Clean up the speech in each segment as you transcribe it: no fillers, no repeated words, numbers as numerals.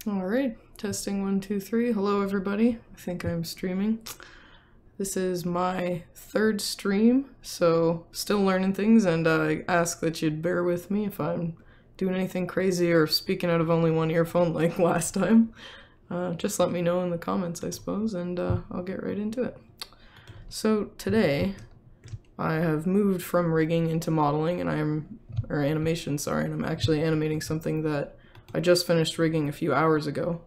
Alright, testing 1, 2, 3. Hello everybody. I think I'm streaming. This is my third stream, so still learning things, and I ask that you'd bear with me if I'm doing anything crazy or speaking out of only one earphone like last time. Just let me know in the comments, I suppose, and I'll get right into it. So today, I have moved from rigging into modeling, and animation, sorry, and I'm actually animating something that I just finished rigging a few hours ago.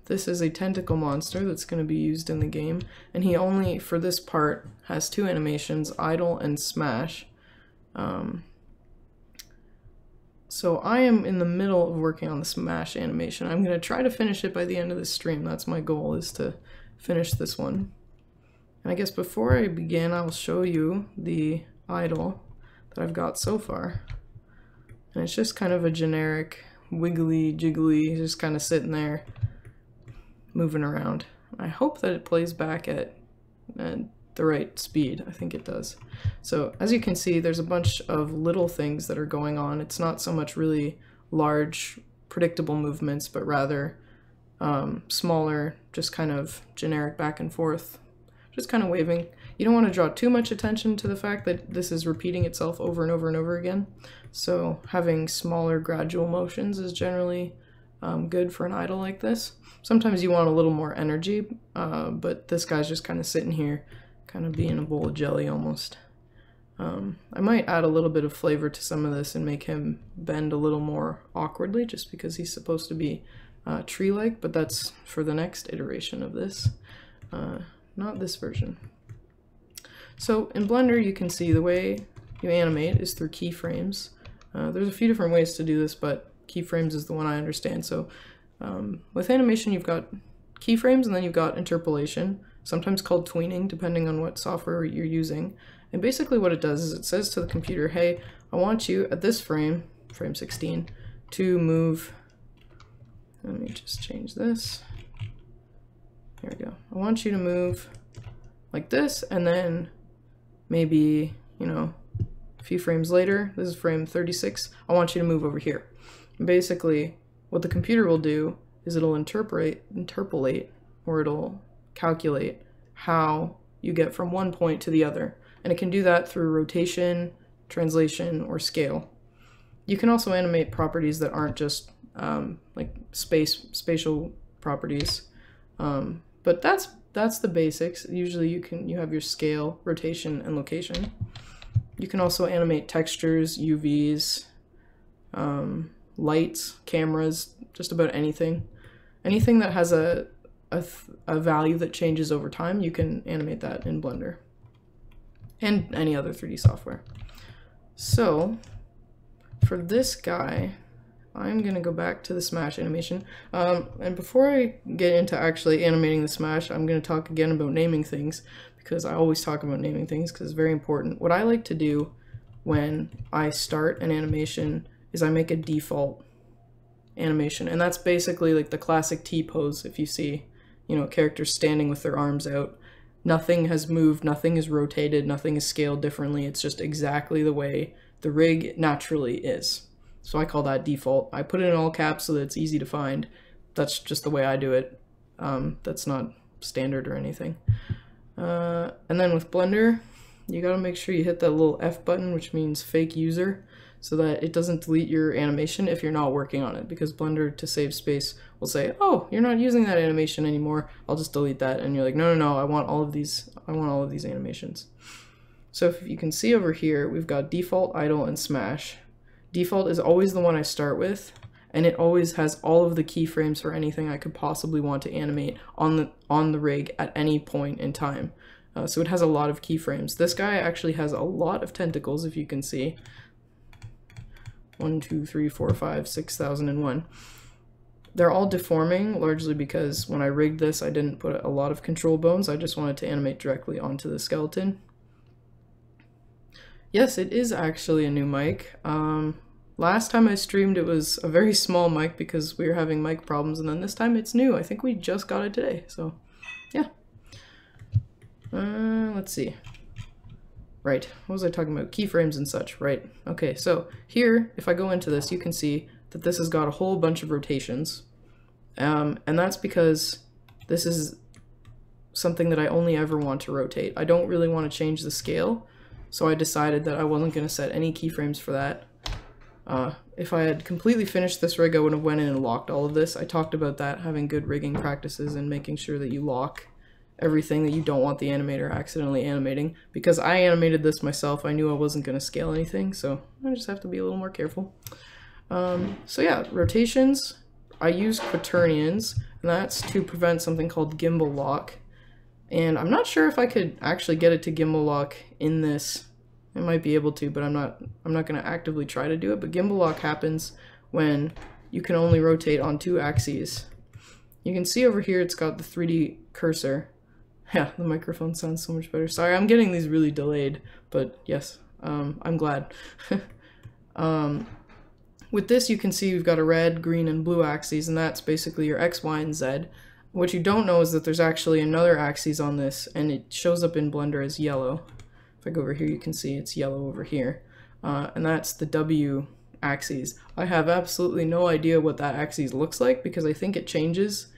This is a tentacle monster that's going to be used in the game, and he only, for this part, has two animations, idle and smash. So I am in the middle of working on the smash animation. I'm going to try to finish it by the end of this stream. That's my goal, is to finish this one. And I guess before I begin, I'll show you the idle that I've got so far. And it's just kind of a generic wiggly jiggly, just kind of sitting there moving around. I hope that it plays back at the right speed. I think it does. So as you can see, there's a bunch of little things that are going on. It's not so much really large predictable movements, but rather smaller, just kind of generic back and forth, just kind of waving. You don't want to draw too much attention to the fact that this is repeating itself over and over and over again. So having smaller gradual motions is generally good for an idle like this. Sometimes you want a little more energy, but this guy's just kind of sitting here, kind of being a bowl of jelly almost. I might add a little bit of flavor to some of this and make him bend a little more awkwardly, just because he's supposed to be tree-like, but that's for the next iteration of this, not this version. So in Blender, you can see the way you animate is through keyframes. There's a few different ways to do this, but keyframes is the one I understand. So with animation, you've got keyframes, and then you've got interpolation, sometimes called tweening, depending on what software you're using. And basically what it does is it says to the computer, hey, I want you at this frame 16, to move, let me just change this. There we go. I want you to move like this, and then maybe, you know, a few frames later, this is frame 36, I want you to move over here. And basically, what the computer will do is it'll interpolate, or it'll calculate how you get from one point to the other. And it can do that through rotation, translation, or scale. You can also animate properties that aren't just like spatial properties. But that's the basics. Usually you have your scale, rotation, and location. You can also animate textures, UVs, lights, cameras, just about anything. Anything that has a value that changes over time, you can animate that in Blender. And any other 3D software. So, for this guy, I'm gonna go back to the smash animation. And before I get into actually animating the smash, I'm gonna talk again about naming things, because I always talk about naming things because it's very important. What I like to do when I start an animation is I make a default animation, and that's basically like the classic T-pose. If you see, you know, characters standing with their arms out, nothing has moved, nothing is rotated, nothing is scaled differently. It's just exactly the way the rig naturally is. So I call that default. I put it in all caps so that it's easy to find. That's just the way I do it. That's not standard or anything. And then with Blender, you gotta make sure you hit that little F button, which means fake user, so that it doesn't delete your animation if you're not working on it, because Blender, to save space, will say, oh, you're not using that animation anymore, I'll just delete that. And you're like, no, no, no, I want all of these animations. So if you can see over here, we've got default, idle, and smash. Default is always the one I start with, and it always has all of the keyframes for anything I could possibly want to animate on the rig at any point in time. So it has a lot of keyframes. This guy actually has a lot of tentacles, if you can see. 1, 2, 3, 4, 5, 6,001. They're all deforming, largely because when I rigged this, I didn't put a lot of control bones. I just wanted to animate directly onto the skeleton. Yes, it is actually a new mic. Last time I streamed, it was a very small mic because we were having mic problems, and then this time it's new. I think we just got it today, so yeah. Let's see. Right, what was I talking about? Keyframes and such, right. Okay, so here, if I go into this, you can see that this has got a whole bunch of rotations. And that's because this is something that I only ever want to rotate. I don't really want to change the scale, so I decided that I wasn't going to set any keyframes for that. If I had completely finished this rig, I would have went in and locked all of this. I talked about that, having good rigging practices and making sure that you lock everything that you don't want the animator accidentally animating. Because I animated this myself, I knew I wasn't going to scale anything, so I just have to be a little more careful. So yeah, rotations. I use quaternions, and that's to prevent something called gimbal lock. And I'm not sure if I could actually get it to gimbal lock in this. I might be able to, but I'm not going to actively try to do it. But gimbal lock happens when you can only rotate on 2 axes. You can see over here it's got the 3D cursor. Yeah, the microphone sounds so much better. Sorry, I'm getting these really delayed, but yes, I'm glad. With this, you can see you've got a red, green, and blue axes, and that's basically your X, Y, and Z. What you don't know is that there's actually another axis on this, and it shows up in Blender as yellow. If I go over here, you can see it's yellow over here. And that's the W axis. I have absolutely no idea what that axis looks like, because I think it changes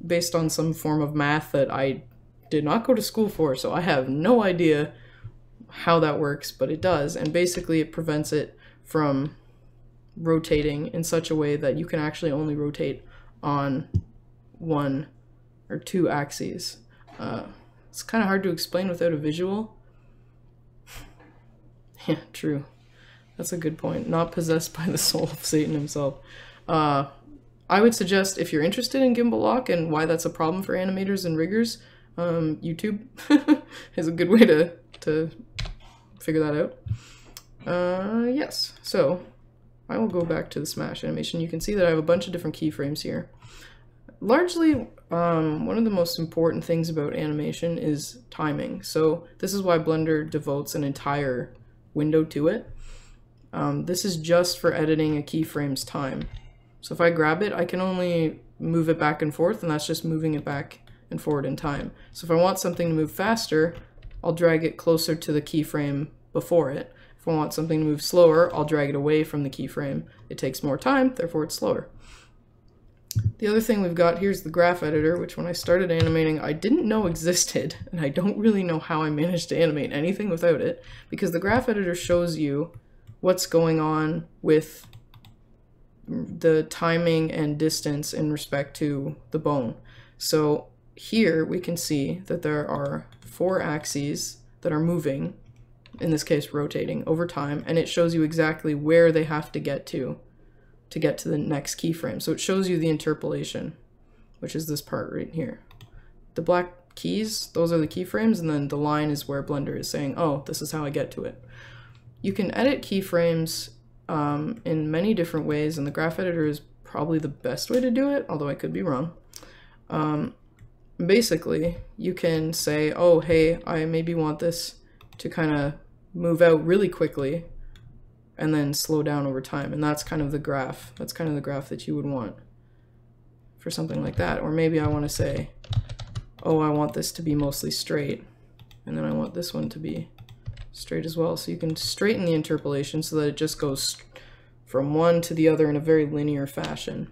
based on some form of math that I did not go to school for, so I have no idea how that works, but it does, and basically it prevents it from rotating in such a way that you can actually only rotate on 1 or 2 axes. It's kind of hard to explain without a visual. Yeah, true. That's a good point. Not possessed by the soul of Satan himself. I would suggest, if you're interested in gimbal lock and why that's a problem for animators and riggers, YouTube is a good way to figure that out. Yes, so I will go back to the Smash animation. You can see that I have a bunch of different keyframes here. Largely, one of the most important things about animation is timing. So this is why Blender devotes an entire window to it. This is just for editing a keyframe's time. So if I grab it, I can only move it back and forth, and that's just moving it back and forward in time. So if I want something to move faster, I'll drag it closer to the keyframe before it. If I want something to move slower, I'll drag it away from the keyframe. It takes more time, therefore it's slower. The other thing we've got here is the graph editor, which when I started animating, I didn't know existed, and I don't really know how I managed to animate anything without it, because the graph editor shows you what's going on with the timing and distance in respect to the bone. So here we can see that there are 4 axes that are moving, in this case rotating, over time, and it shows you exactly where they have to get to the next keyframe. So it shows you the interpolation, which is this part right here. The black keys, those are the keyframes, and then the line is where Blender is saying, oh, this is how I get to it. You can edit keyframes in many different ways, and the graph editor is probably the best way to do it, although I could be wrong. Basically, you can say, oh, hey, I maybe want this to kind of move out really quickly and then slow down over time, and that's kind of the graph. That's kind of the graph that you would want for something like that. Or maybe I want to say, oh, I want this to be mostly straight, and then I want this one to be straight as well. So you can straighten the interpolation so that it just goes from one to the other in a very linear fashion.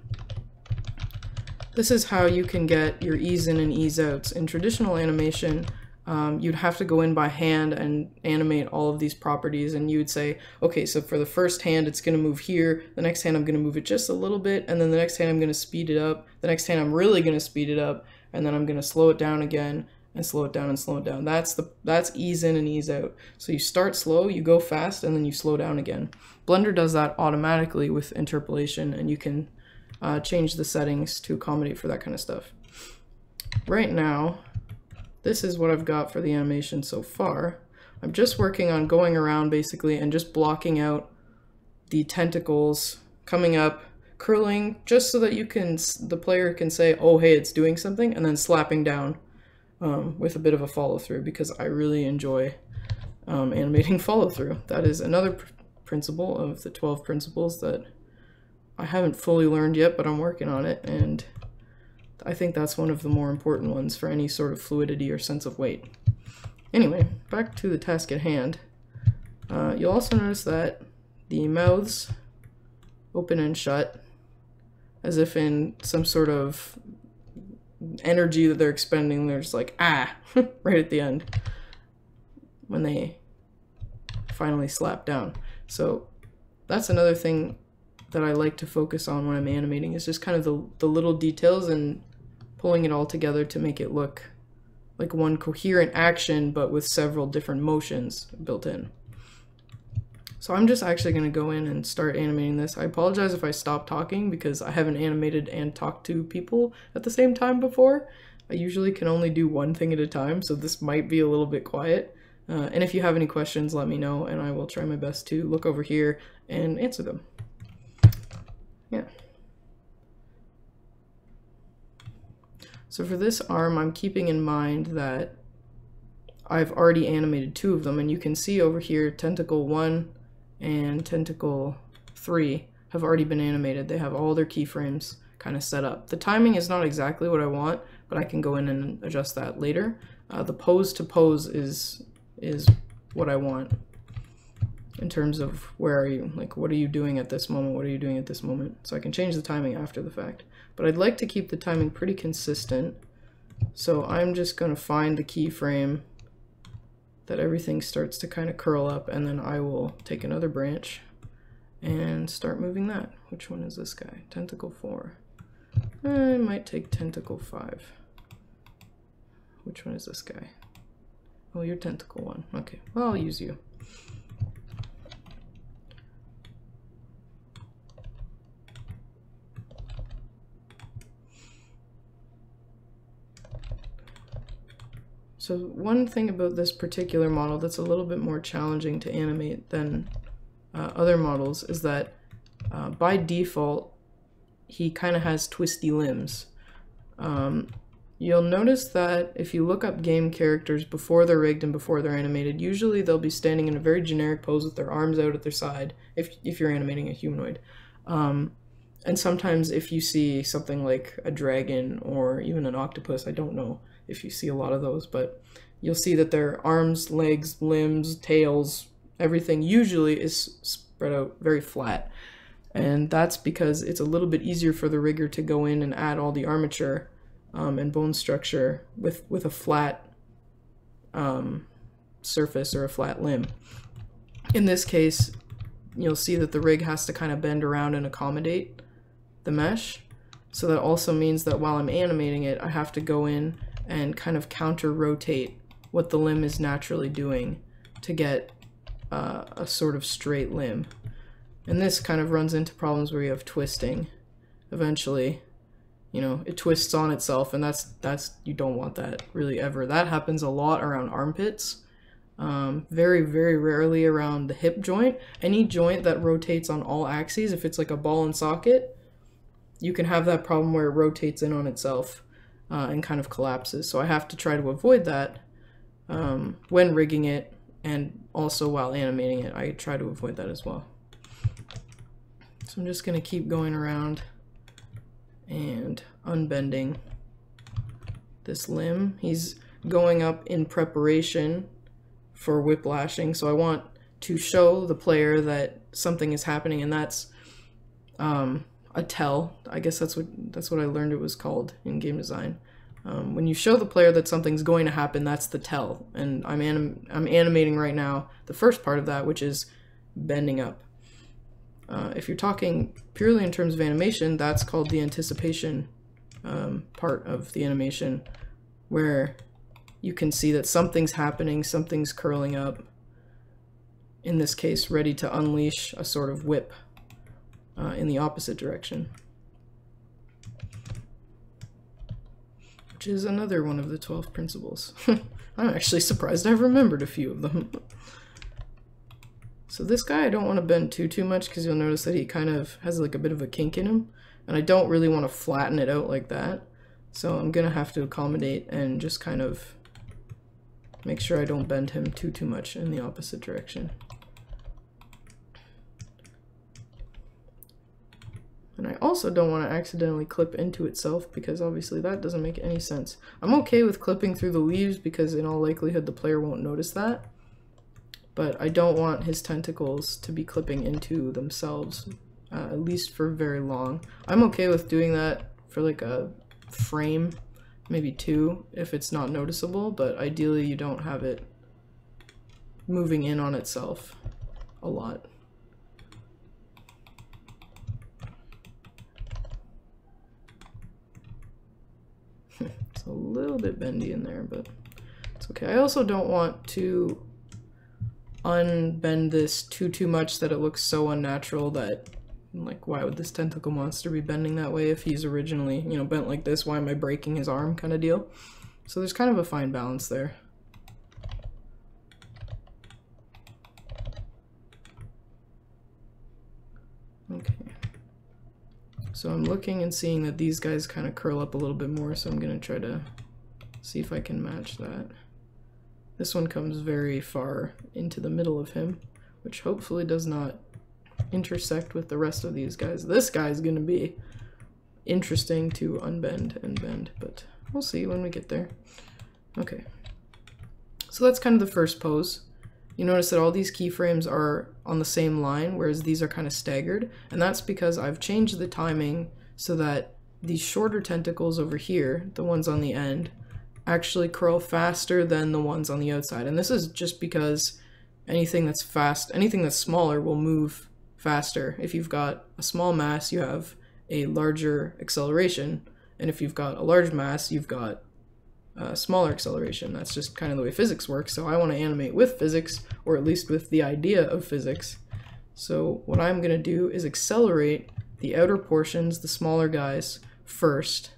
This is how you can get your ease in and ease outs. In traditional animation, you'd have to go in by hand and animate all of these properties, and you would say, okay, so for the first hand it's going to move here, the next hand I'm going to move it just a little bit, and then the next hand I'm going to speed it up, the next hand I'm really going to speed it up, and then I'm going to slow it down again, and slow it down and slow it down. That's ease in and ease out. So you start slow, you go fast, and then you slow down again. Blender does that automatically with interpolation, and you can change the settings to accommodate for that kind of stuff. Right now, this is what I've got for the animation so far. I'm just working on going around basically and just blocking out the tentacles coming up, curling, just so that the player can say, oh hey, it's doing something, and then slapping down with a bit of a follow-through, because I really enjoy animating follow-through. That is another principle of the 12 principles that I haven't fully learned yet, but I'm working on it, and I think that's one of the more important ones for any sort of fluidity or sense of weight. Anyway, back to the task at hand. You'll also notice that the mouths open and shut, as if in some sort of energy that they're expending. They're just like, ah, right at the end when they finally slap down. So that's another thing that I like to focus on when I'm animating, is just kind of the little details and pulling it all together to make it look like one coherent action, but with several different motions built in. So I'm just actually going to go in and start animating this. I apologize if I stop talking because I haven't animated and talked to people at the same time before. I usually can only do one thing at a time, so this might be a little bit quiet. And if you have any questions, let me know, and I will try my best to look over here and answer them. Yeah. So for this arm, I'm keeping in mind that I've already animated 2 of them, and you can see over here tentacle 1 and tentacle 3 have already been animated. They have all their keyframes kind of set up. The timing is not exactly what I want, but I can go in and adjust that later. The pose to pose is what I want in terms of where are you, like what are you doing at this moment, what are you doing at this moment. So I can change the timing after the fact. But I'd like to keep the timing pretty consistent. So I'm just going to find the keyframe that everything starts to kind of curl up, and then I will take another branch and start moving that. Which one is this guy? Tentacle 4. I might take tentacle 5. Which one is this guy? Oh, you're tentacle 1. Okay, well, I'll use you. So one thing about this particular model that's a little bit more challenging to animate than other models is that by default, he kind of has twisty limbs. You'll notice that if you look up game characters before they're rigged and before they're animated, usually they'll be standing in a very generic pose with their arms out at their side, if you're animating a humanoid. And sometimes if you see something like a dragon or even an octopus, I don't know if you see a lot of those, but you'll see that their arms, legs, limbs, tails, everything usually is spread out very flat. And that's because it's a little bit easier for the rigger to go in and add all the armature and bone structure with a flat surface or a flat limb. In this case, you'll see that the rig has to kind of bend around and accommodate the mesh. So that also means that while I'm animating it, I have to go in and kind of counter rotate what the limb is naturally doing to get a sort of straight limb. And this kind of runs into problems where you have twisting. Eventually, you know, it twists on itself, and that's you don't want that really ever. That happens a lot around armpits. Very, very rarely around the hip joint. Any joint that rotates on all axes, if it's like a ball and socket, you can have that problem where it rotates in on itself and kind of collapses. So I have to try to avoid that when rigging it, and also while animating it, I try to avoid that as well. So I'm just going to keep going around and unbending this limb. He's going up in preparation for whiplashing, so I want to show the player that something is happening, and that's a tell. I guess that's what I learned it was called in game design. When you show the player that something's going to happen, that's the tell. And I'm animating right now the first part of that, which is bending up. If you're talking purely in terms of animation, that's called the anticipation part of the animation, where you can see that something's happening, something's curling up, in this case ready to unleash a sort of whip in the opposite direction. Which is another one of the 12 principles. I'm actually surprised I've remembered a few of them. So this guy I don't want to bend too much, because you'll notice that he kind of has like a bit of a kink in him, and I don't really want to flatten it out like that. So I'm gonna have to accommodate and just kind of make sure I don't bend him too much in the opposite direction. And I also don't want to accidentally clip into itself, because obviously that doesn't make any sense. I'm okay with clipping through the leaves because in all likelihood the player won't notice that. But I don't want his tentacles to be clipping into themselves at least for very long. I'm okay with doing that for like a frame, maybe 2, if it's not noticeable, but ideally you don't have it moving in on itself a lot. It's a little bit bendy in there, but it's okay. I also don't want to unbend this too much that it looks so unnatural that, like, why would this tentacle monster be bending that way if he's originally, you know, bent like this? Why am I breaking his arm kind of deal? So there's kind of a fine balance there. Okay. So I'm looking and seeing that these guys kind of curl up a little bit more, so I'm going to try to see if I can match that. This one comes very far into the middle of him, which hopefully does not intersect with the rest of these guys. This guy's going to be interesting to unbend and bend, but we'll see when we get there. Okay. So that's kind of the first pose. You notice that all these keyframes are on the same line, whereas these are kind of staggered, and that's because I've changed the timing so that these shorter tentacles over here, the ones on the end, actually curl faster than the ones on the outside. And this is just because anything that's fast, anything that's smaller will move faster. If you've got a small mass, you have a larger acceleration, and if you've got a large mass, you've got smaller acceleration. That's just kind of the way physics works. So I want to animate with physics, or at least with the idea of physics. So what I'm going to do is accelerate the outer portions, the smaller guys, first,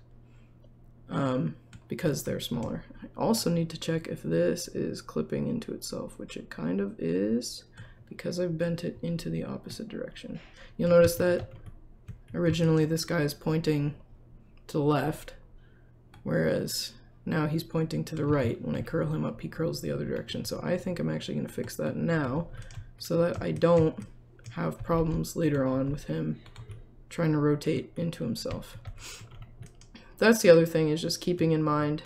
because they're smaller. I also need to check if this is clipping into itself, which it kind of is, because I've bent it into the opposite direction. You'll notice that originally this guy is pointing to the left, whereas now he's pointing to the right. When I curl him up, he curls the other direction. So I think I'm actually going to fix that now so that I don't have problems later on with him trying to rotate into himself. That's the other thing, is just keeping in mind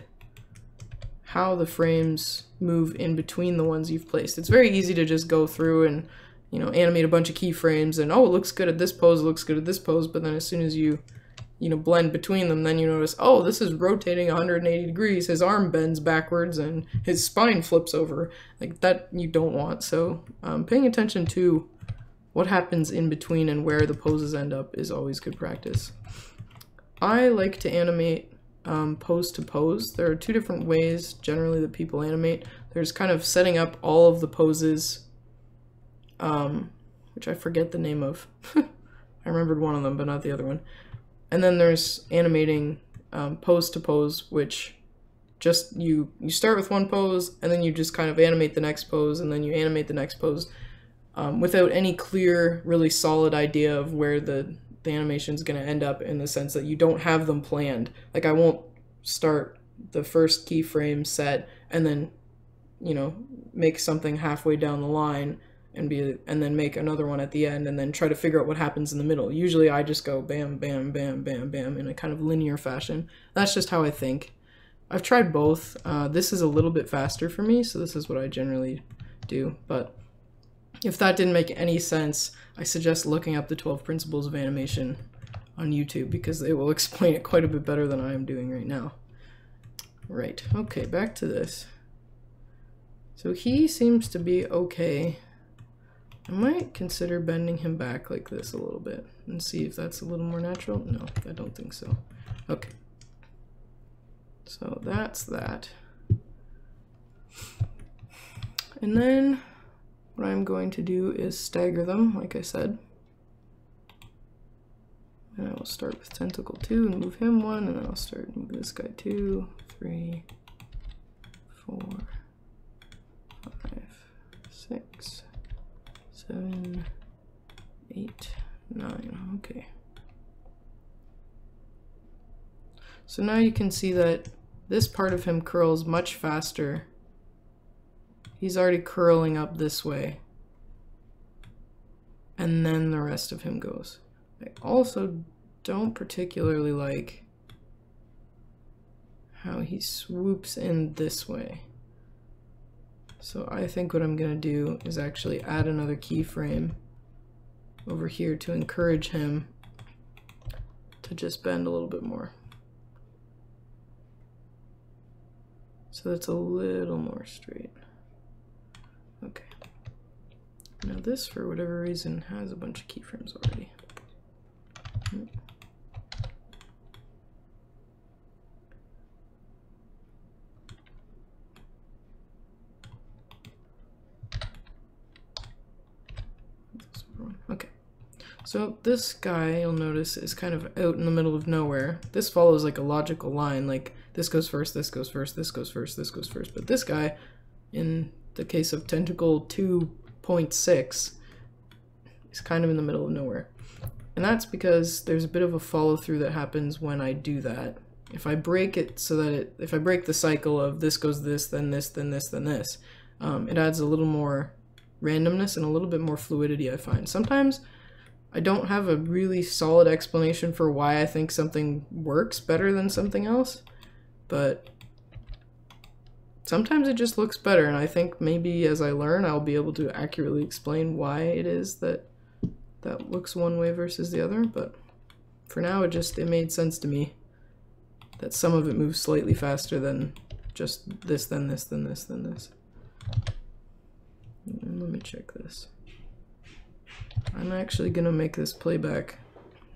how the frames move in between the ones you've placed. It's very easy to just go through and, you know, animate a bunch of keyframes and, oh, it looks good at this pose, it looks good at this pose, but then as soon as you blend between them, then you notice, oh, this is rotating 180 degrees, his arm bends backwards and his spine flips over. Like, that you don't want. So paying attention to what happens in between and where the poses end up is always good practice. I like to animate pose to pose. There are 2 different ways generally that people animate. There's kind of setting up all of the poses, which I forget the name of. I remembered one of them, but not the other one. And then there's animating pose to pose, which just you start with one pose and then you just kind of animate the next pose and then you animate the next pose without any clear, really solid idea of where the animation is going to end up, in the sense that you don't have them planned. Like, I won't start the first keyframe set and then, you know, make something halfway down the line and then make another one at the end and then try to figure out what happens in the middle. Usually I just go bam, bam, bam, bam, bam in a kind of linear fashion. That's just how I think. I've tried both. This is a little bit faster for me, so this is what I generally do. But if that didn't make any sense, I suggest looking up the 12 Principles of Animation on YouTube, because they will explain it quite a bit better than I am doing right now. Right, okay, back to this. So he seems to be okay. I might consider bending him back like this a little bit and see if that's a little more natural. No, I don't think so. Okay. So that's that. And then what I'm going to do is stagger them, like I said. And I will start with tentacle 2 and move him 1, and then I'll start and move this guy 2, 3, 4, 5, 6, 7, 8, 9. Okay. So now you can see that this part of him curls much faster. He's already curling up this way. And then the rest of him goes. I also don't particularly like how he swoops in this way. So I think what I'm going to do is actually add another keyframe over here to encourage him to just bend a little bit more. So that's a little more straight. Okay. Now this, for whatever reason, has a bunch of keyframes already. Okay. So this guy, you'll notice, is kind of out in the middle of nowhere. This follows like a logical line, like this goes first, this goes first, this goes first, this goes first. But this guy, in the case of tentacle 2.6, is kind of in the middle of nowhere. And that's because there's a bit of a follow through that happens when I do that. If I break it so that if I break the cycle of this goes this, then this, then this, then this, it adds a little more randomness and a little bit more fluidity, I find. Sometimes I don't have a really solid explanation for why I think something works better than something else, but sometimes it just looks better, and I think maybe as I learn I'll be able to accurately explain why it is that that looks one way versus the other. But for now it made sense to me that some of it moves slightly faster than just this, then this, then this, then this. And let me check this. I'm actually gonna make this playback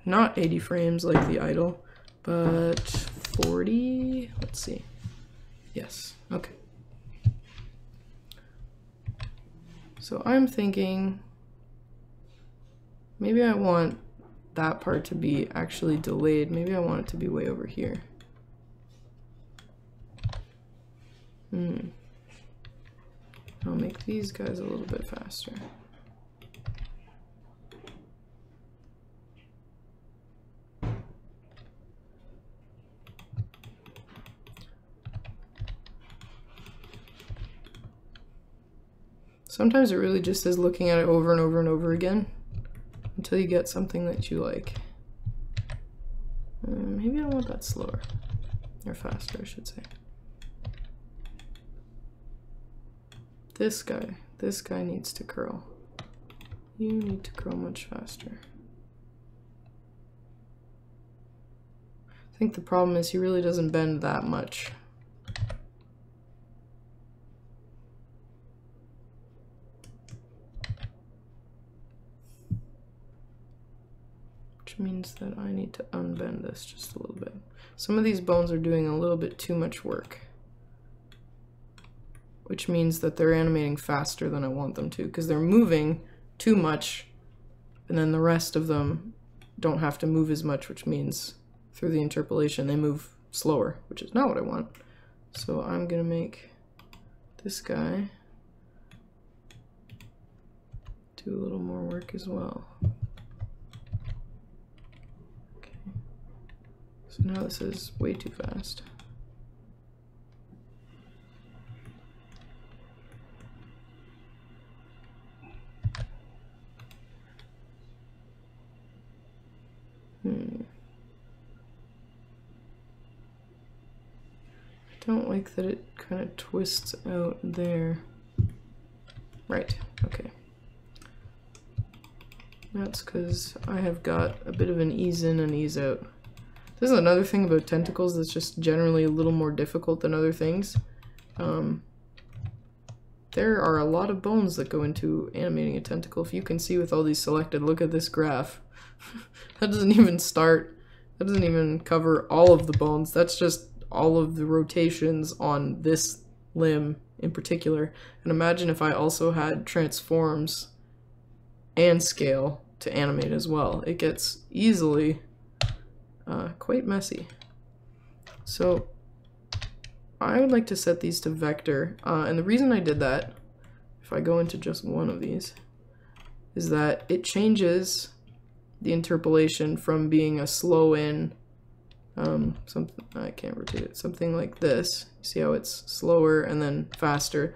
not 80 frames like the idle, but 40. Let's see. Yes, okay. So I'm thinking maybe I want that part to be actually delayed. Maybe I want it to be way over here. I'll make these guys a little bit faster. Sometimes it really just is looking at it over and over and over again until you get something that you like. Maybe I want that slower, or faster, I should say. This guy needs to curl. You need to curl much faster. I think the problem is he really doesn't bend that much. Which means that I need to unbend this just a little bit. Some of these bones are doing a little bit too much work, which means that they're animating faster than I want them to, because they're moving too much, and then the rest of them don't have to move as much, which means through the interpolation they move slower, which is not what I want. So I'm gonna make this guy do a little more work as well. Okay. So now this is way too fast. I don't like that it kind of twists out there. Right, okay. That's because I have got a bit of an ease in and ease out. This is another thing about tentacles that's just generally a little more difficult than other things. There are a lot of bones that go into animating a tentacle. If you can see with all these selected, look at this graph. That doesn't even start, that doesn't even cover all of the bones. That's just all of the rotations on this limb in particular. And imagine if I also had transforms and scale to animate as well. It gets easily quite messy. So I would like to set these to vector, and the reason I did that, if I go into just one of these, is that it changes the interpolation from being a slow in, something, I can't rotate it, something like this. See how it's slower and then faster.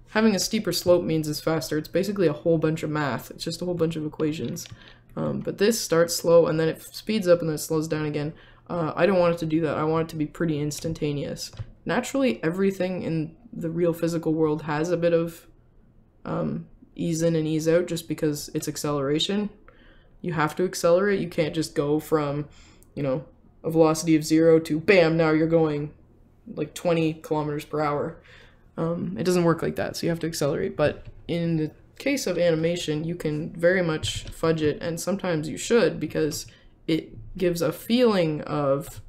Having a steeper slope means it's faster. It's basically a whole bunch of math. It's just a whole bunch of equations. But this starts slow and then it speeds up and then it slows down again. I don't want it to do that. I want it to be pretty instantaneous. Naturally, everything in the real physical world has a bit of ease in and ease out just because it's acceleration. You have to accelerate. You can't just go from, you know, a velocity of 0 to bam, now you're going like 20 kilometers per hour. It doesn't work like that, so you have to accelerate. But in the case of animation, you can very much fudge it, and sometimes you should, because it gives a feeling of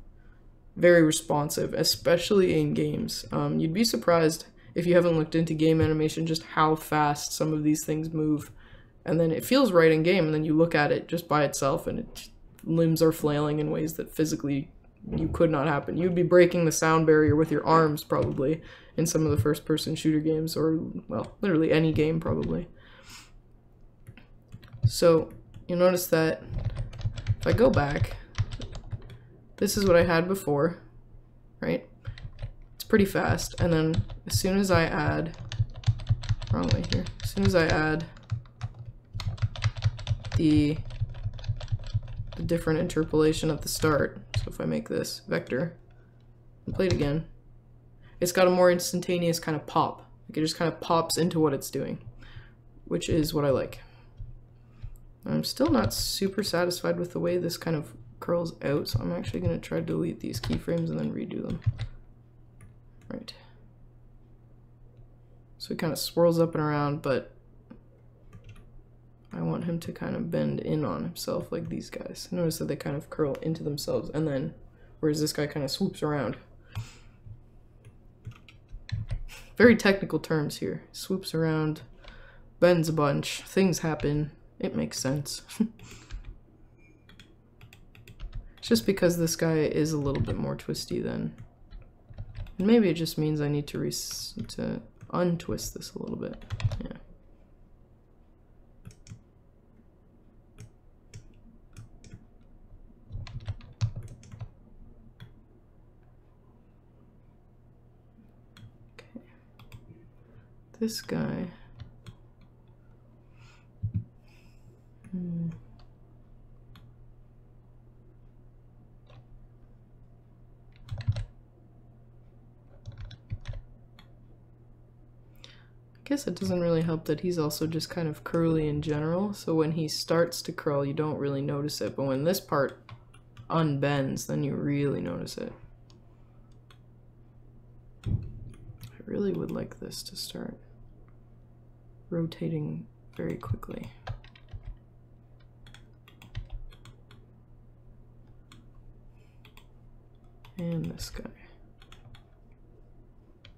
very responsive, especially in games. You'd be surprised if you haven't looked into game animation just how fast some of these things move. And then it feels right in game, and then you look at it just by itself, and limbs are flailing in ways that physically you could not happen. You'd be breaking the sound barrier with your arms, probably, in some of the first-person shooter games, or, well, literally any game, probably. So, you'll notice that if I go back, this is what I had before, right? It's pretty fast, and then as soon as I add, wrong way here, as soon as I add the different interpolation at the start, so if I make this vector and play it again, it's got a more instantaneous kind of pop. Like it just kind of pops into what it's doing, which is what I like. I'm still not super satisfied with the way this kind of curls out, so I'm actually going to try to delete these keyframes and then redo them. Right. So it kind of swirls up and around, but I want him to kind of bend in on himself like these guys. Notice that they kind of curl into themselves, and then, whereas this guy kind of swoops around. Very technical terms here. Swoops around, bends a bunch, things happen. It makes sense. It's just because this guy is a little bit more twisty than... And maybe it just means I need to untwist this a little bit. Yeah. This guy. I guess it doesn't really help that he's also just kind of curly in general, so when he starts to curl you don't really notice it, but when this part unbends then you really notice it. I really would like this to start rotating very quickly. And this guy.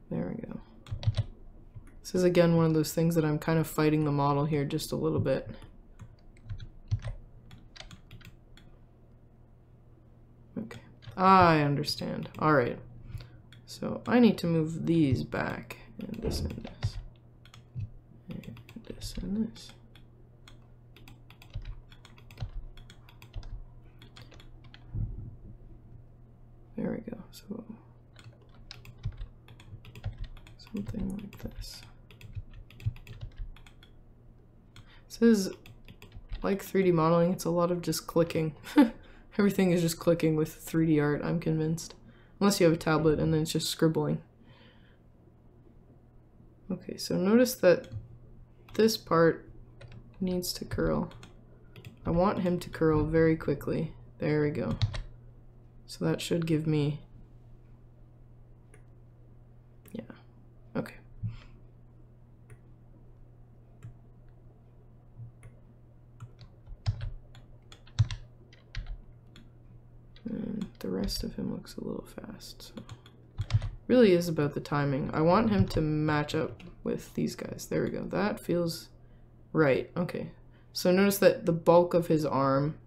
There we go. This is again one of those things that I'm kind of fighting the model here just a little bit. Okay, I understand. Alright. So I need to move these back, and this and this. And this and this. There we go. So something like this. This is like 3D modeling, it's a lot of just clicking. Everything is just clicking with 3D art, I'm convinced. Unless you have a tablet and then it's just scribbling. Okay, so notice that this part needs to curl. I want him to curl very quickly. There we go. So that should give me... Yeah, okay. And the rest of him looks a little fast. So. Really is about the timing. I want him to match up with these guys. There we go. That feels right. Okay. So notice that the bulk of his arm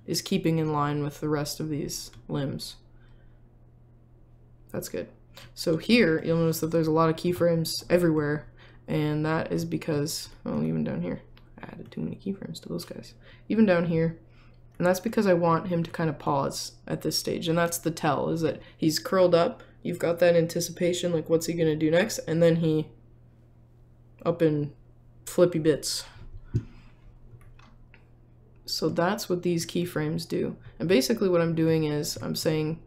is keeping in line with the rest of these limbs. That's good. So here, you'll notice that there's a lot of keyframes everywhere, and that is because, well, even down here, I added too many keyframes to those guys. Even down here, and that's because I want him to kind of pause at this stage, and that's the tell, is that he's curled up, you've got that anticipation, like what's he gonna do next, and then he up in flippy bits. So that's what these keyframes do. And basically what I'm doing is I'm saying,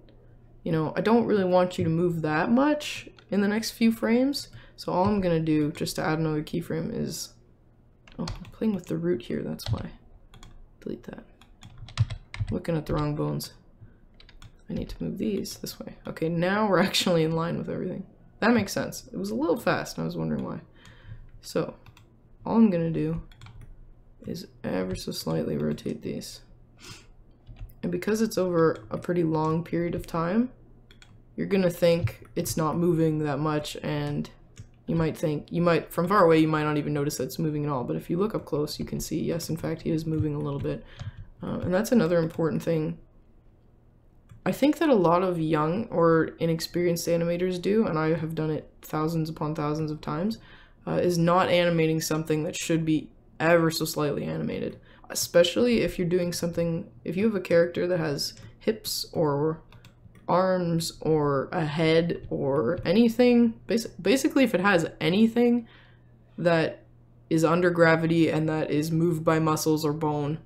you know, I don't really want you to move that much in the next few frames. So all I'm gonna do just to add another keyframe is, oh, I'm playing with the root here, that's why. delete that. Looking at the wrong bones. I need to move these this way. Okay, now we're actually in line with everything. That makes sense. It was a little fast, and I was wondering why. So, all I'm gonna do is ever so slightly rotate these. And because it's over a pretty long period of time, you're gonna think it's not moving that much, and you might think, from far away, you might not even notice that it's moving at all. But if you look up close, you can see, yes, in fact, he is moving a little bit. And that's another important thing. I think that a lot of young or inexperienced animators do, and I have done it thousands upon thousands of times, is not animating something that should be ever so slightly animated. Especially if you're doing something, if you have a character that has hips or arms or a head or anything, basically if it has anything that is under gravity and that is moved by muscles or bone,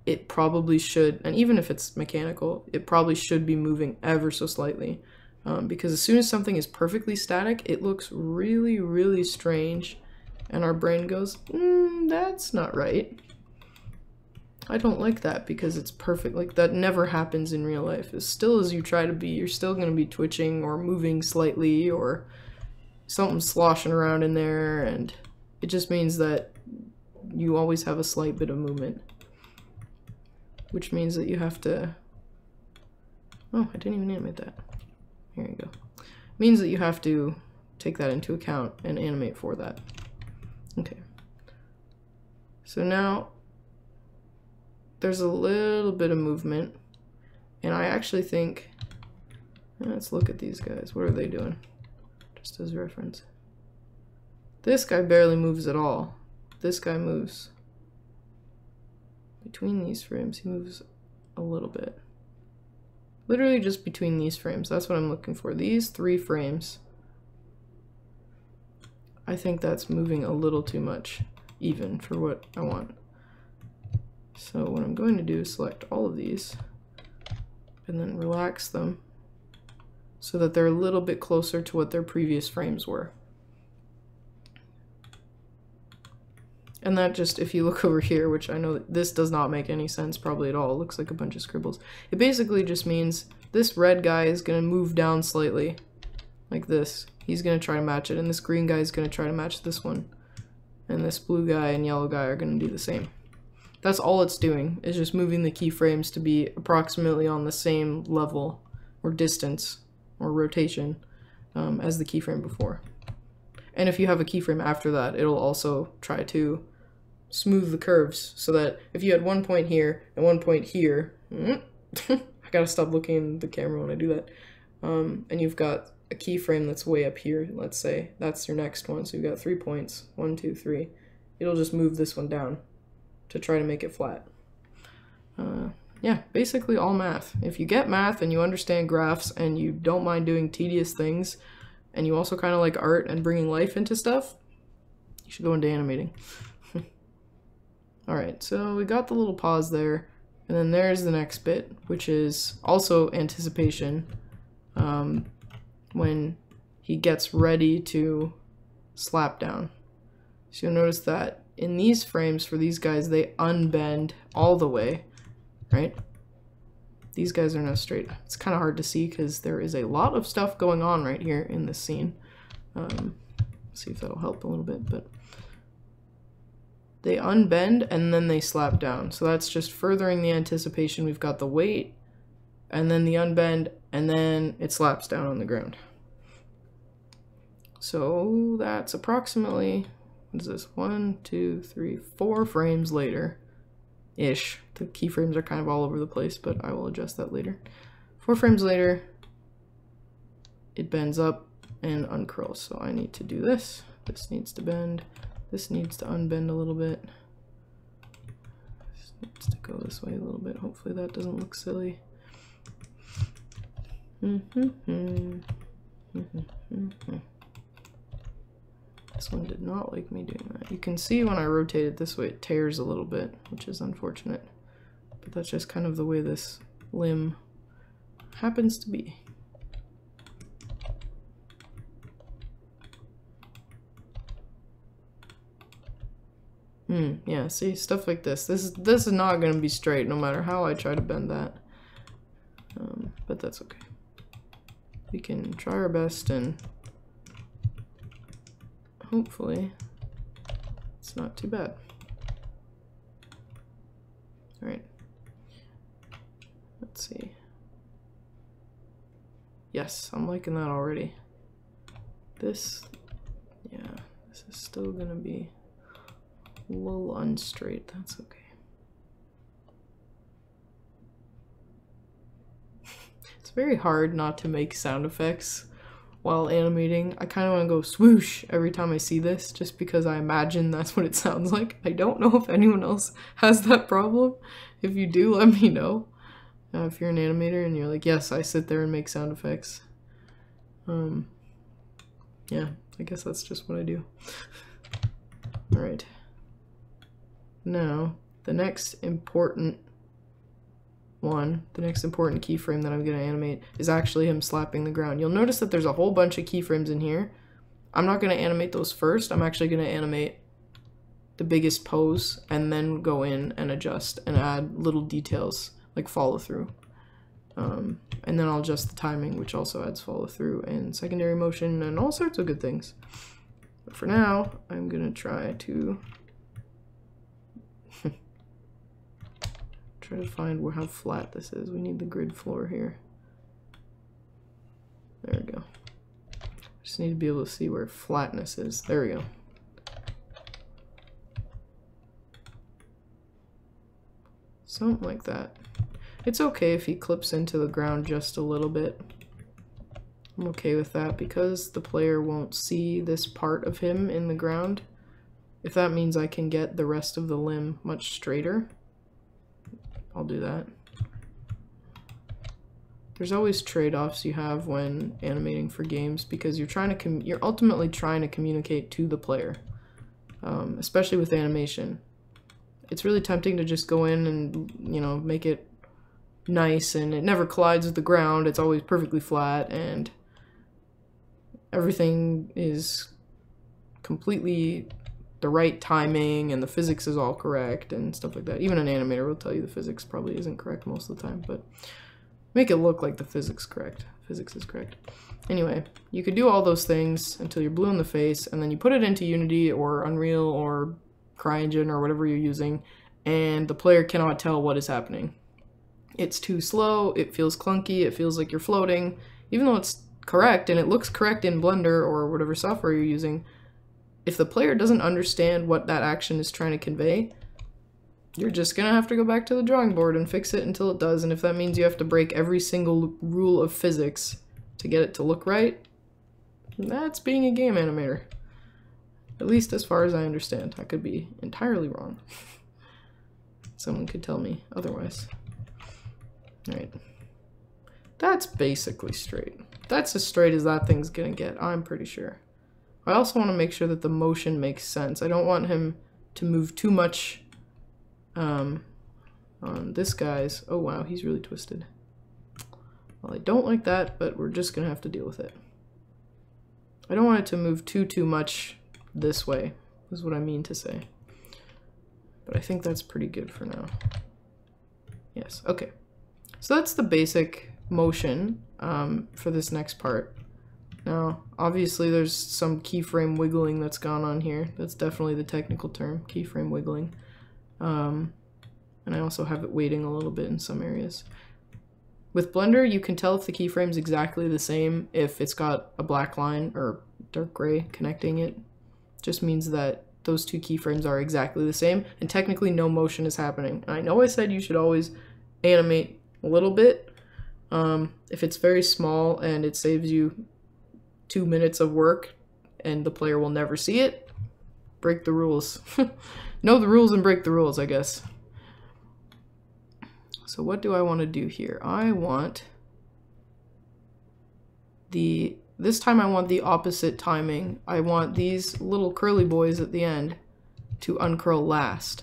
it probably should, and even if it's mechanical, it probably should be moving ever so slightly. Because as soon as something is perfectly static, it looks really, really strange, and our brain goes, that's not right. I don't like that because it's perfect. Like, that never happens in real life. As still as you try to be, you're still going to be twitching or moving slightly or something sloshing around in there, and it just means that you always have a slight bit of movement. Which means that you have to... Oh, I didn't even animate that. Here you go. Means that you have to take that into account and animate for that. Okay. So now there's a little bit of movement, and I actually think, let's look at these guys. What are they doing? Just as reference. This guy barely moves at all. This guy moves. Between these frames, he moves a little bit. Literally just between these frames. That's what I'm looking for. These 3 frames. I think that's moving a little too much, even for what I want. So what I'm going to do is select all of these and then relax them so that they're a little bit closer to what their previous frames were. And that just, if you look over here, which I know that this does not make any sense probably at all, it looks like a bunch of scribbles. It basically just means this red guy is going to move down slightly, like this. He's going to try to match it, and this green guy is going to try to match this one. And this blue guy and yellow guy are going to do the same. That's all it's doing, is just moving the keyframes to be approximately on the same level, or distance, or rotation, as the keyframe before. And if you have a keyframe after that, it'll also try to smooth the curves so that if you had one point here and one point here, I gotta stop looking at the camera when I do that, and you've got a keyframe that's way up here, let's say, that's your next one, so you've got 3 points, 1, 2, 3, it'll just move this one down to try to make it flat. Yeah, basically all math. If you get math and you understand graphs and you don't mind doing tedious things, and you also kind of like art and bringing life into stuff, you should go into animating. Alright, so we got the little pause there, and then there's the next bit, which is also anticipation, when he gets ready to slap down. So you'll notice that in these frames for these guys, they unbend all the way, right? These guys are now straight. It's kind of hard to see because there is a lot of stuff going on right here in this scene. See if that'll help a little bit, but they unbend and then they slap down. So that's just furthering the anticipation. We've got the weight and then the unbend and then it slaps down on the ground. So that's approximately, what is this? 1, 2, 3, 4 frames later. Ish. The keyframes are kind of all over the place, but I will adjust that later. 4 frames later, it bends up and uncurls. So I need to do this. This needs to bend. This needs to unbend a little bit. This needs to go this way a little bit. Hopefully that doesn't look silly. This one did not like me doing that. You can see when I rotate it this way, it tears a little bit, which is unfortunate. But that's just kind of the way this limb happens to be. Yeah, see, stuff like this. This is not going to be straight no matter how I try to bend that. But that's okay. We can try our best and hopefully it's not too bad. Alright. Let's see. Yes, I'm liking that already. This, yeah, this is still gonna be a little unstraight. That's okay. It's very hard not to make sound effects while animating. I kind of want to go swoosh every time I see this, just because I imagine that's what it sounds like. I don't know if anyone else has that problem. If you do, let me know. If you're an animator and you're like, yes, I sit there and make sound effects. Yeah, I guess that's just what I do. Alright. Now, the next important keyframe that I'm going to animate is actually him slapping the ground. You'll notice that there's a whole bunch of keyframes in here. I'm not going to animate those first. I'm actually going to animate the biggest pose and then go in and adjust and add little details like follow through. And then I'll adjust the timing, which also adds follow through and secondary motion and all sorts of good things. But for now, I'm going to try to find how flat this is. We need the grid floor here. There we go. Just need to be able to see where flatness is. There we go. Something like that. It's okay if he clips into the ground just a little bit. I'm okay with that because the player won't see this part of him in the ground. If that means I can get the rest of the limb much straighter, I'll do that. There's always trade-offs you have when animating for games because you're ultimately trying to communicate to the player, especially with animation. It's really tempting to just go in and, you know, make it nice and it never collides with the ground. It's always perfectly flat and everything is completely the right timing and the physics is all correct and stuff like that. Even an animator will tell you the physics probably isn't correct most of the time, but make it look like the physics is correct. Anyway, you could do all those things until you're blue in the face and then you put it into Unity or Unreal or CryEngine or whatever you're using and the player cannot tell what is happening. It's too slow, it feels clunky, it feels like you're floating, even though it's correct and it looks correct in Blender or whatever software you're using. If the player doesn't understand what that action is trying to convey, you're just gonna have to go back to the drawing board and fix it until it does, and if that means you have to break every single rule of physics to get it to look right, that's being a game animator. At least as far as I understand. I could be entirely wrong. Someone could tell me otherwise. Alright. That's basically straight. That's as straight as that thing's gonna get, I'm pretty sure. I also want to make sure that the motion makes sense. I don't want him to move too much on this guy's. Oh wow, he's really twisted. Well, I don't like that, but we're just gonna have to deal with it. I don't want it to move too much this way, is what I mean to say. But I think that's pretty good for now. Yes, okay. So that's the basic motion for this next part. Now, obviously there's some keyframe wiggling that's gone on here. That's definitely the technical term, keyframe wiggling. And I also have it weighting a little bit in some areas. With Blender, you can tell if the keyframe's exactly the same if it's got a black line or dark gray connecting it. Just means that those two keyframes are exactly the same, and technically no motion is happening. And I know I said you should always animate a little bit. If it's very small and it saves you 2 minutes of work and the player will never see it, break the rules. Know the rules and break the rules, I guess. So what do I want to do here? I want this time I want the opposite timing. I want these little curly boys at the end to uncurl last.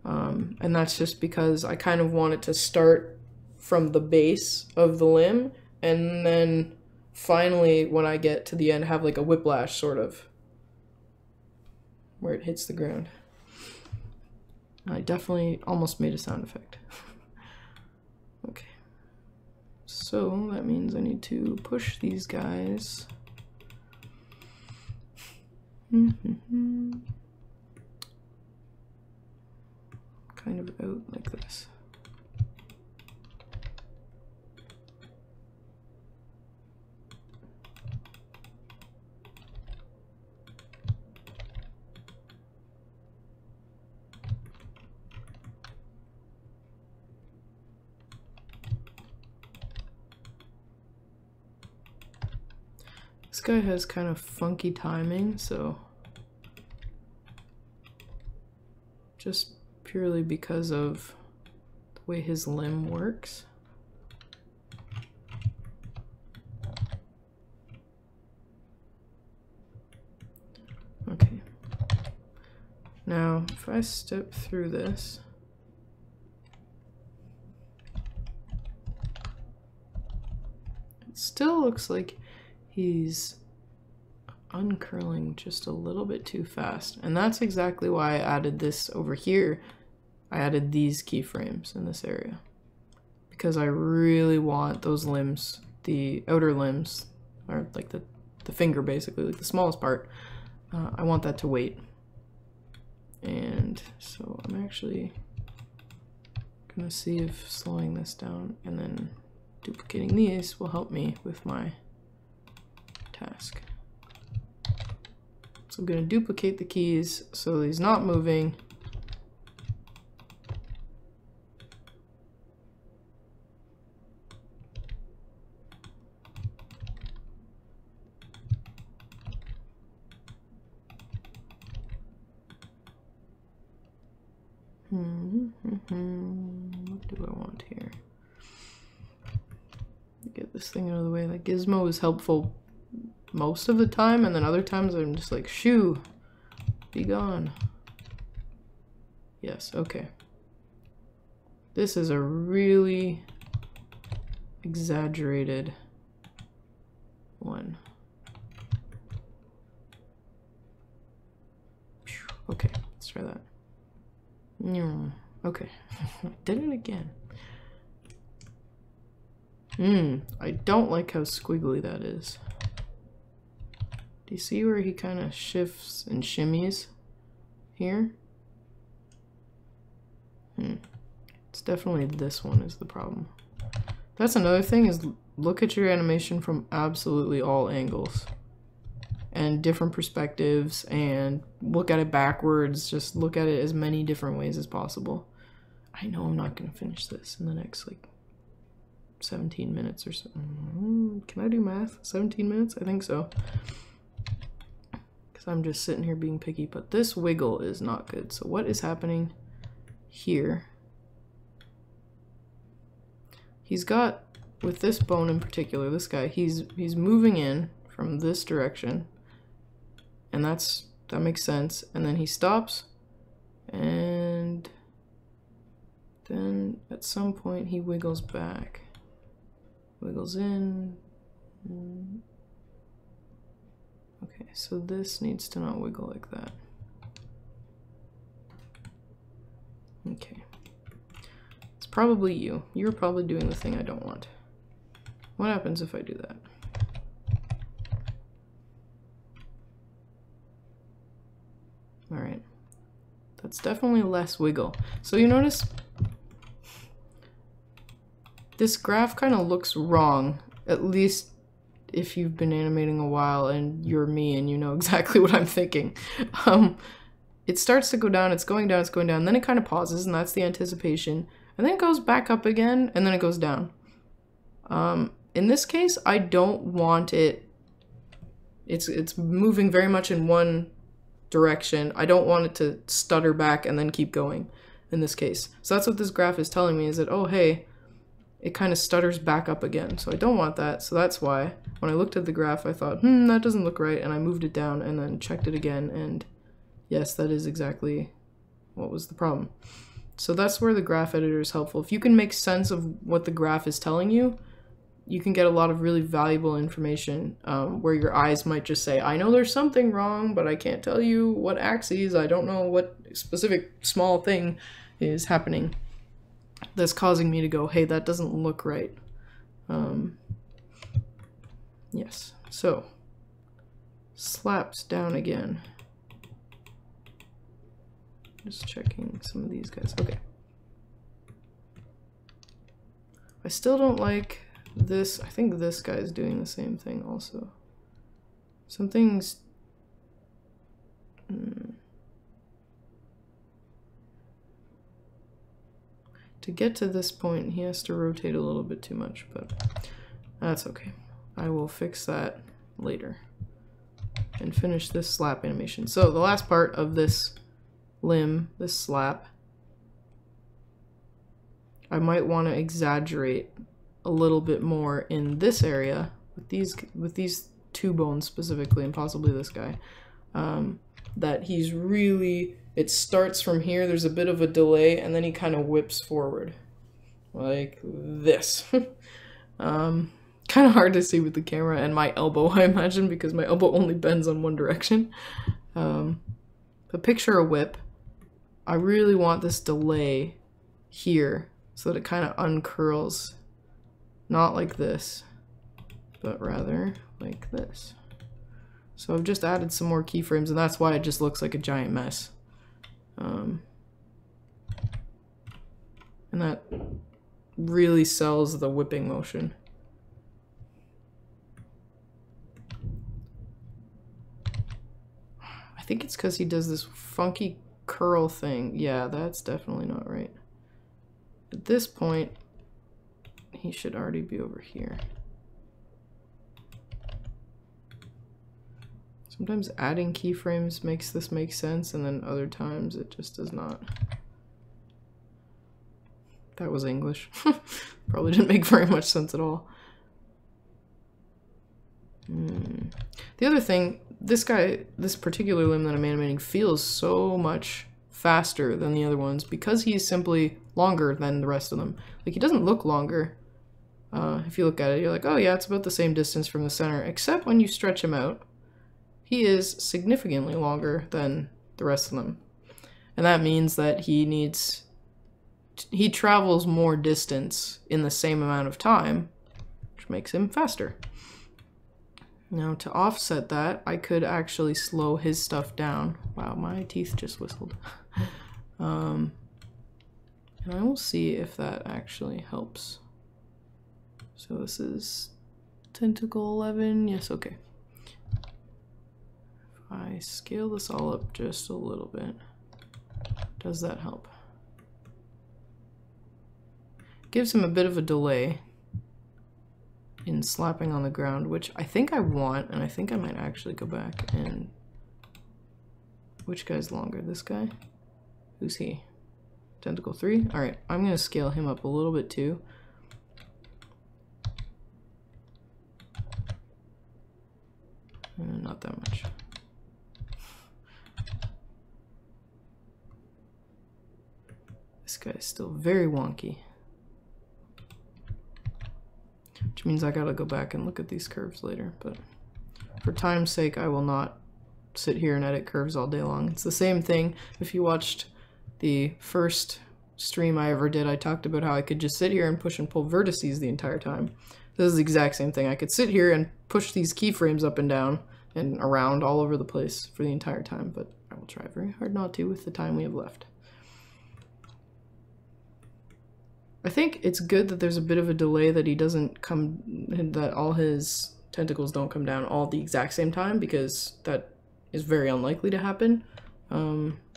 And that's just because I kind of want it to start from the base of the limb and then finally when I get to the end have like a whiplash sort of. where it hits the ground. I definitely almost made a sound effect. Okay. So that means I need to push these guys. Kind of out like this. This guy has kind of funky timing, so just purely because of the way his limb works. Okay. Now, if I step through this, it still looks like he's uncurling just a little bit too fast. And that's exactly why I added this over here. I added these keyframes in this area. Because I really want those limbs, the outer limbs, or like the finger basically, like the smallest part, I want that to wait. And so I'm actually gonna see if slowing this down and then duplicating these will help me with my task. So I'm going to duplicate the keys so he's not moving. What do I want here? Get this thing out of the way. That gizmo is helpful most of the time, and then other times I'm just like, shoo, be gone. Yes, okay. This is a really exaggerated one. Okay, let's try that. Okay, did it again. I don't like how squiggly that is. Do you see where he kind of shifts and shimmies here? It's definitely this one is the problem. That's another thing, is look at your animation from absolutely all angles and different perspectives, and look at it backwards. Just look at it as many different ways as possible. I know I'm not going to finish this in the next like 17 minutes or so. Can I do math? 17 minutes? I think so. Because I'm just sitting here being picky, but this wiggle is not good. So what is happening here? He's got, with this bone in particular, this guy, he's moving in from this direction, and that makes sense. And then he stops, and then at some point he wiggles back, wiggles in. Okay, so this needs to not wiggle like that. Okay. It's probably you. You're probably doing the thing I don't want. What happens if I do that? Alright. That's definitely less wiggle. So you notice this graph kind of looks wrong, at least if you've been animating a while and you're me and you know exactly what I'm thinking. It starts to go down, it's going down, it's going down, then it kind of pauses, and that's the anticipation, and then it goes back up again, and then it goes down. In this case, I don't want it, it's moving very much in one direction. I don't want it to stutter back and then keep going in this case. So that's what this graph is telling me, is that, oh hey, it kind of stutters back up again. So I don't want that, so that's why when I looked at the graph I thought, that doesn't look right, and I moved it down and then checked it again, and yes, that is exactly what was the problem. So that's where the graph editor is helpful. If you can make sense of what the graph is telling you, you can get a lot of really valuable information where your eyes might just say, I know there's something wrong, but I can't tell you what axes, I don't know what specific small thing is happening that's causing me to go, hey, that doesn't look right. Yes, so slaps down again. Just checking some of these guys. Okay. I still don't like this. I think this guy is doing the same thing also. Something's... To get to this point, he has to rotate a little bit too much, but that's okay. I will fix that later and finish this slap animation. So the last part of this limb, this slap, I might want to exaggerate a little bit more in this area with these two bones specifically, and possibly this guy. That he's really, it starts from here, there's a bit of a delay, and then he kind of whips forward like this. Kind of hard to see with the camera and my elbow, I imagine, because my elbow only bends on one direction. But picture a whip. I really want this delay here so that it kind of uncurls, not like this, but rather like this. So I've just added some more keyframes, and that's why it just looks like a giant mess. And that really sells the whipping motion. I think it's because he does this funky curl thing. Yeah, that's definitely not right. At this point, he should already be over here. Sometimes adding keyframes makes this make sense, and then other times it just does not. That was English. Probably didn't make very much sense at all. The other thing, this guy, this particular limb that I'm animating feels so much faster than the other ones because he's simply longer than the rest of them. Like, he doesn't look longer. If you look at it, you're like, oh yeah, it's about the same distance from the center, except when you stretch him out, he is significantly longer than the rest of them. And that means that he travels more distance in the same amount of time, which makes him faster. Now, to offset that, I could actually slow his stuff down. Wow, my teeth just whistled. And I will see if that actually helps. So this is tentacle 11. Yes, okay. If I scale this all up just a little bit, does that help? Gives him a bit of a delay in slapping on the ground, which I think I want, and I think I might actually go back and... Which guy's longer? This guy? Who's he? Tentacle 3? Alright, I'm going to scale him up a little bit too. Not that much. This guy's still very wonky. Which means I gotta go back and look at these curves later, but for time's sake I will not sit here and edit curves all day long. It's the same thing. If you watched the first stream I ever did, I talked about how I could just sit here and push and pull vertices the entire time. This is the exact same thing. I could sit here and push these keyframes up and down and around all over the place for the entire time, but I will try very hard not to with the time we have left. I think it's good that there's a bit of a delay, that he doesn't come, that all his tentacles don't come down all at the exact same time, because that is very unlikely to happen.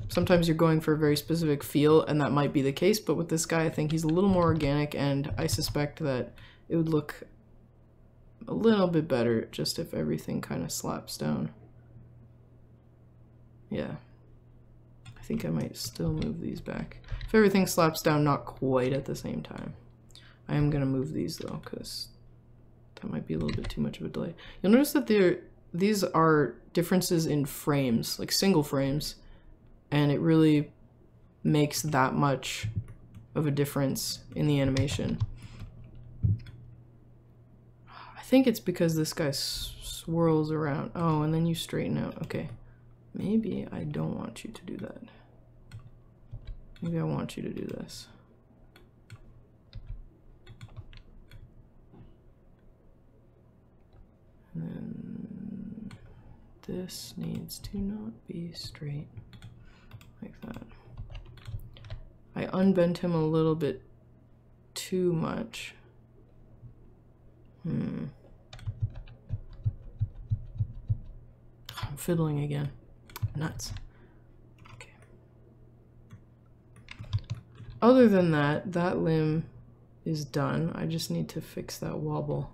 Sometimes you're going for a very specific feel, and that might be the case, but with this guy I think he's a little more organic, and I suspect that it would look a little bit better just if everything kind of slaps down. Yeah. I think I might still move these back. If everything slaps down, not quite at the same time. I am going to move these though, because that might be a little bit too much of a delay. You'll notice that these are differences in frames, like single frames, and it really makes that much of a difference in the animation. think it's because this guy swirls around. Oh, and then you straighten out. Okay. Maybe I don't want you to do that. Maybe I want you to do this. And then this needs to not be straight like that. I unbent him a little bit too much. I'm fiddling again. Nuts. Okay. Other than that, that limb is done. I just need to fix that wobble.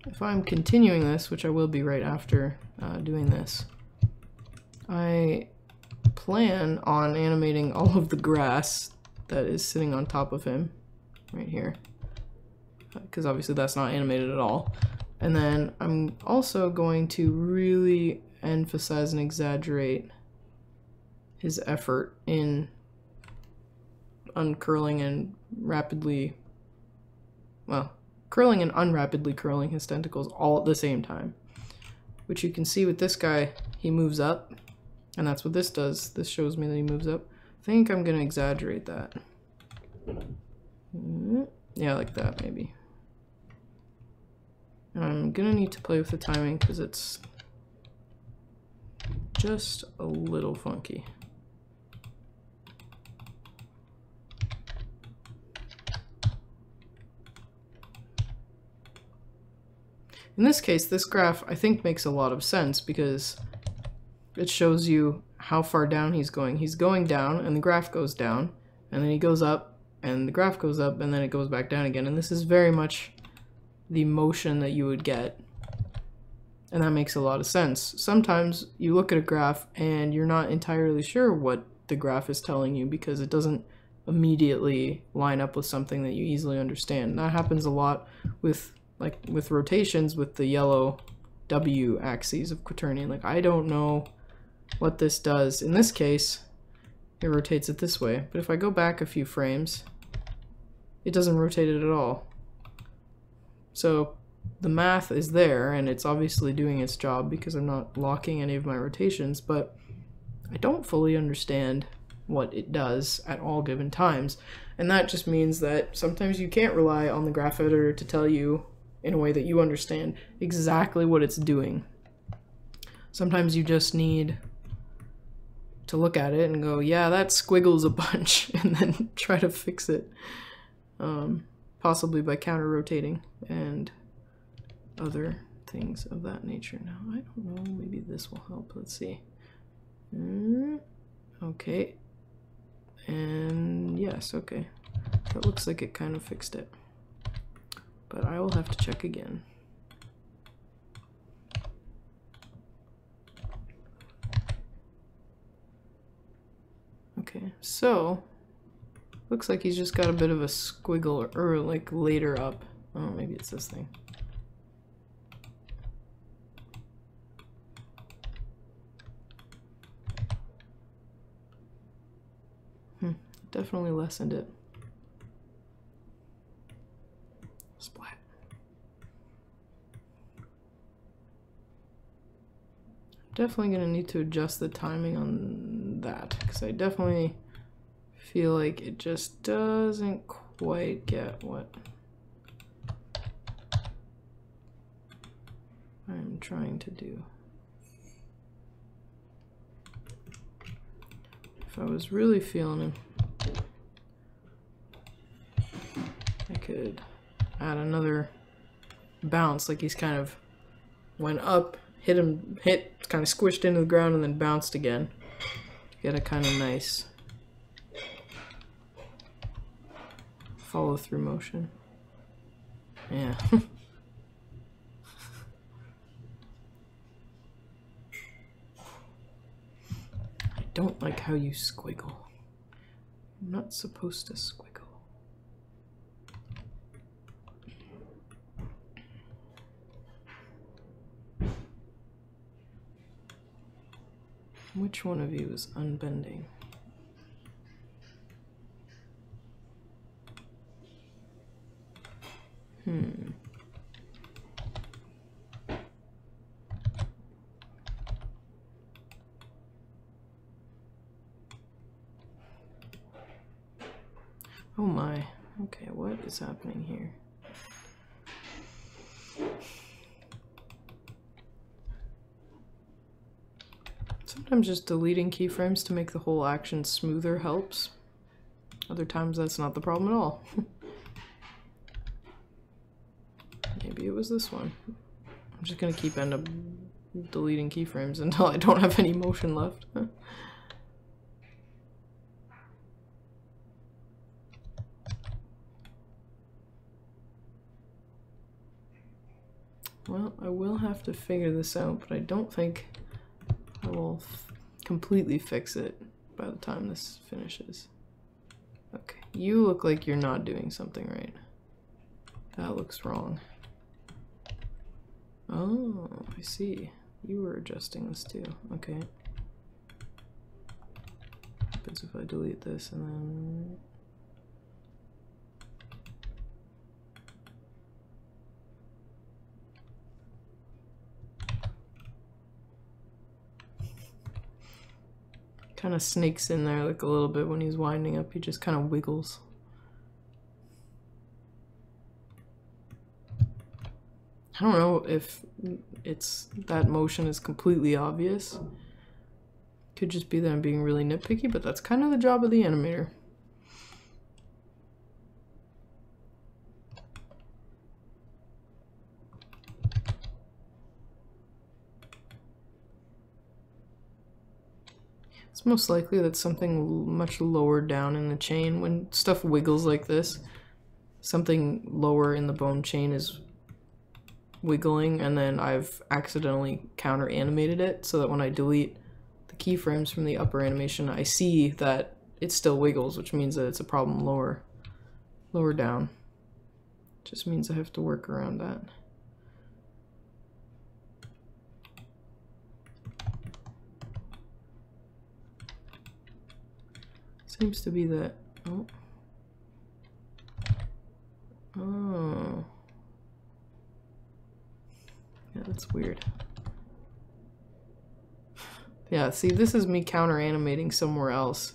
If I'm continuing this, which I will be right after doing this, I plan on animating all of the grass that is sitting on top of him right here, because obviously that's not animated at all. And then I'm also going to really emphasize and exaggerate his effort in uncurling and rapidly, well, curling and unrapidly curling his tentacles all at the same time, which you can see with this guy. He moves up, and that's what this does. This shows me that he moves up. I think I'm gonna exaggerate that. Yeah, like that maybe. And I'm gonna need to play with the timing because it's just a little funky. In this case, this graph I think makes a lot of sense because it shows you how far down he's going. He's going down and the graph goes down, and then he goes up and the graph goes up, and then it goes back down again. And this is very much the motion that you would get. And that makes a lot of sense. Sometimes you look at a graph and you're not entirely sure what the graph is telling you because it doesn't immediately line up with something that you easily understand. That happens a lot with rotations with the yellow W axes of quaternion. Like, I don't know what this does. In this case, it rotates it this way, but if I go back a few frames, it doesn't rotate it at all. So the math is there, and it's obviously doing its job because I'm not locking any of my rotations, but I don't fully understand what it does at all given times. And that just means that sometimes you can't rely on the graph editor to tell you in a way that you understand exactly what it's doing. Sometimes you just need to look at it and go, yeah, that squiggles a bunch, and then try to fix it, possibly by counter-rotating and other things of that nature. Now, I don't know, maybe this will help. Let's see. Okay. And yes, okay. That looks like it kind of fixed it. But I will have to check again. Okay, so looks like he's just got a bit of a squiggle, or like later up. Oh, maybe it's this thing. Definitely lessened it. Splat. Definitely gonna need to adjust the timing on that because I definitely feel like it just doesn't quite get what I'm trying to do. If I was really feeling him, I could add another bounce, like he's kind of went up, hit, kind of squished into the ground, and then bounced again. Get a kind of nice follow through motion. Yeah. I don't like how you squiggle. I'm not supposed to squiggle. Which one of you is unbending? Oh my. Okay, what is happening here? Sometimes just deleting keyframes to make the whole action smoother helps. Other times that's not the problem at all. Maybe it was this one. I'm just gonna keep end up deleting keyframes until I don't have any motion left. Well, I will have to figure this out, but I don't think I will completely fix it by the time this finishes. Okay, you look like you're not doing something right. That looks wrong. Oh, I see. You were adjusting this too. Okay. What happens if I delete this and then... Kind of snakes in there like a little bit when he's winding up. He just kind of wiggles. I don't know if that motion is completely obvious. Could just be that I'm being really nitpicky, but that's kind of the job of the animator. It's most likely that something much lower down in the chain, when stuff wiggles like this, something lower in the bone chain is wiggling, and then I've accidentally counter animated it so that when I delete the keyframes from the upper animation, I see that it still wiggles, which means that it's a problem lower down. Just means I have to work around that. Seems to be that. Oh. Oh. Yeah, that's weird. Yeah, see, this is me counter animating somewhere else.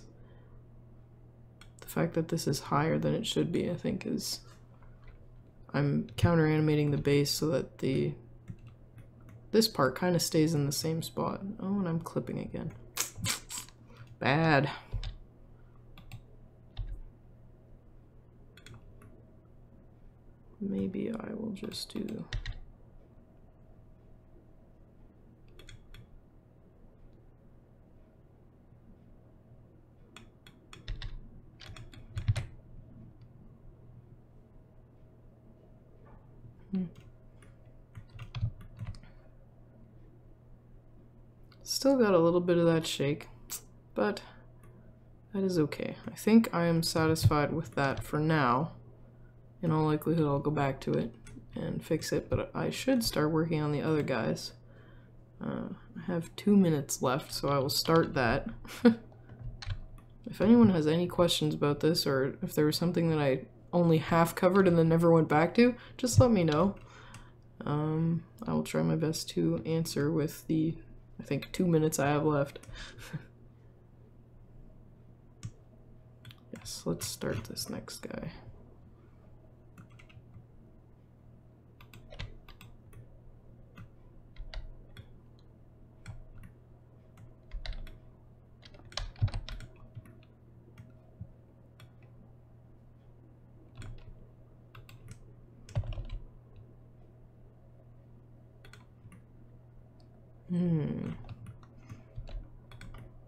The fact that this is higher than it should be, I think, is... I'm counter animating the base so that this part kind of stays in the same spot. Oh, and I'm clipping again. Bad. Maybe I will just do... Still got a little bit of that shake, but that is okay. I think I am satisfied with that for now. In all likelihood, I'll go back to it and fix it, but I should start working on the other guys. I have 2 minutes left, so I will start that. If anyone has any questions about this, or if there was something that I only half covered and then never went back to, just let me know. I will try my best to answer with the, I think, 2 minutes I have left. Yes, let's start this next guy.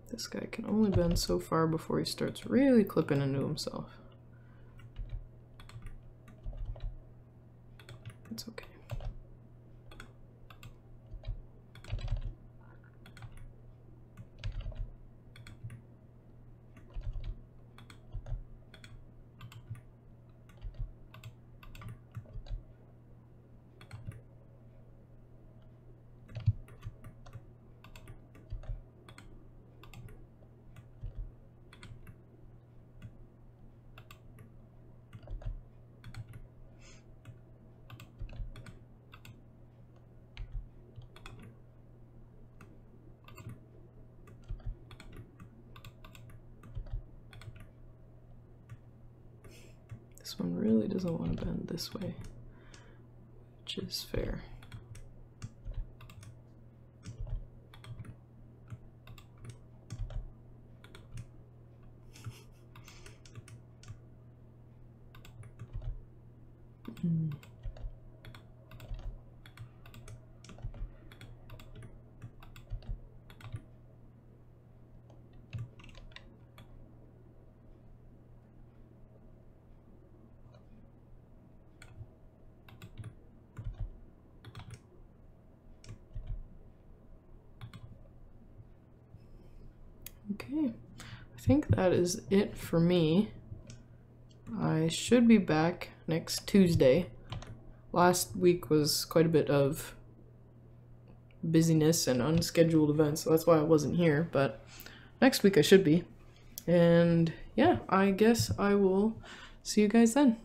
This guy can only bend so far before he starts really clipping into himself. It's okay. This one really doesn't want to bend this way, which is fair. Okay, I think that is it for me. I should be back next Tuesday. Last week was quite a bit of busyness and unscheduled events, so that's why I wasn't here, but next week I should be. And yeah, I guess I will see you guys then.